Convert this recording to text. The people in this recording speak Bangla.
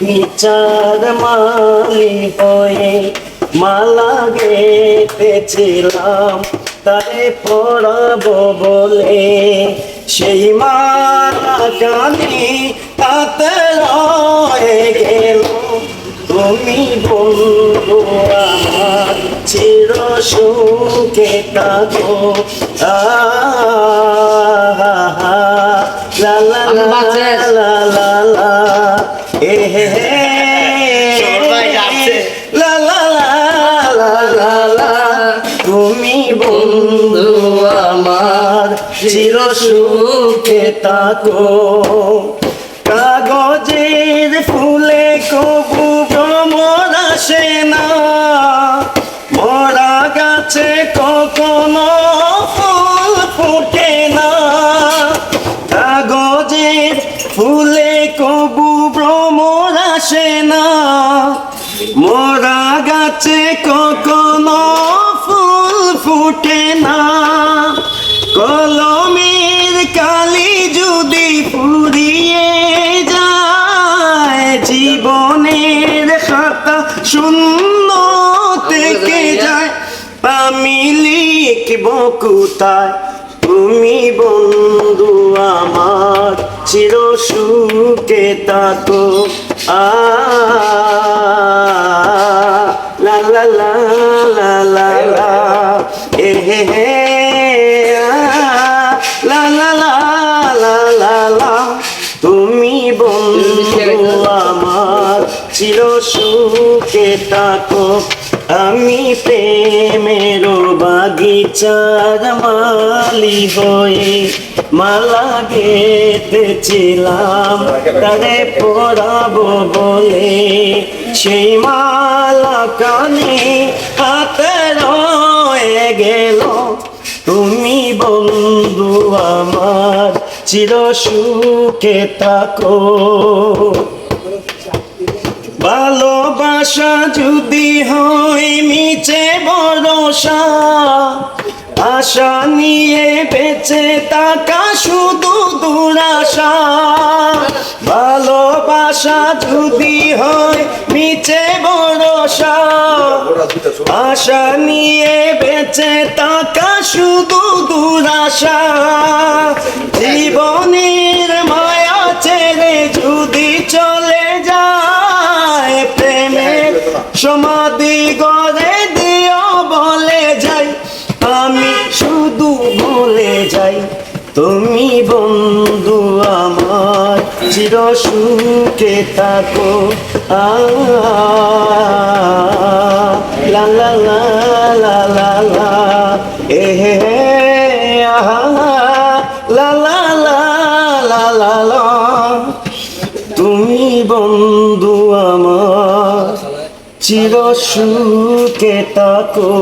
বিচার মালি হয়ে মালা গেঁথেছিলাম তারে পড়াবো বলে, সেই মালা কানে তাতে রয়ে গেল। তুমি বন্ধু আমার চির সুখে থাকো। লা লা লা লা লা লা এ হে হে লা লা লা লা লা লা। তুমি বন্ধু আমার চির সুখে থাকো। কাগজের ফুলে কবু ভ্রমর আসে না, মরা গাছে কখনো ফুল ফোটে না। কাগজের ফুলে কবু ভ্রমর আসে না, মরা গাছে কখনো ফুল ফোটে না। কলমের কালি যদি ফুরিয়ে যায়, জীবনের খাতা শূন্য থেকে যায়। আমি লিখব কোথায়, তুমি বন্ধু আমার চির সুখে থাকো। লা লা লা লা লা লা এ হে হে লা লা লা লা লা লা। তুমি বন্ধু আমার চির সুখে থাকো। আমি প্রেমের বাগিচার মালি হয়ে মালা গেঁথেছিলাম তারে পড়াবো বলে, সেই মালা কানে হাতে রয়ে গেল। তুমি বন্ধু আমার চির সুখে থাকো। ভালোবাসা যদি হয় মিছে ভরসা, আশা নিয়ে বেঁচে থাকা শুধু দুরাশা। ভালোবাসা যদি হয় মিছে ভরসা, আশা নিয়ে বেঁচে থাকা শুধু দুরাশা। জীবনের মায়া ছেড়ে যদি চলে যায়, প্রেমের সমাধি গড়ে দিও বলে যাই। আমি শুধু বলে যাই, তুমি বন্ধু আমার চির সুখে থাকো। লা লা লা লা লা লা এ হে হে লা লা লা লা লা লা। তুমি বন্ধু আমার চির সুখে থাকো।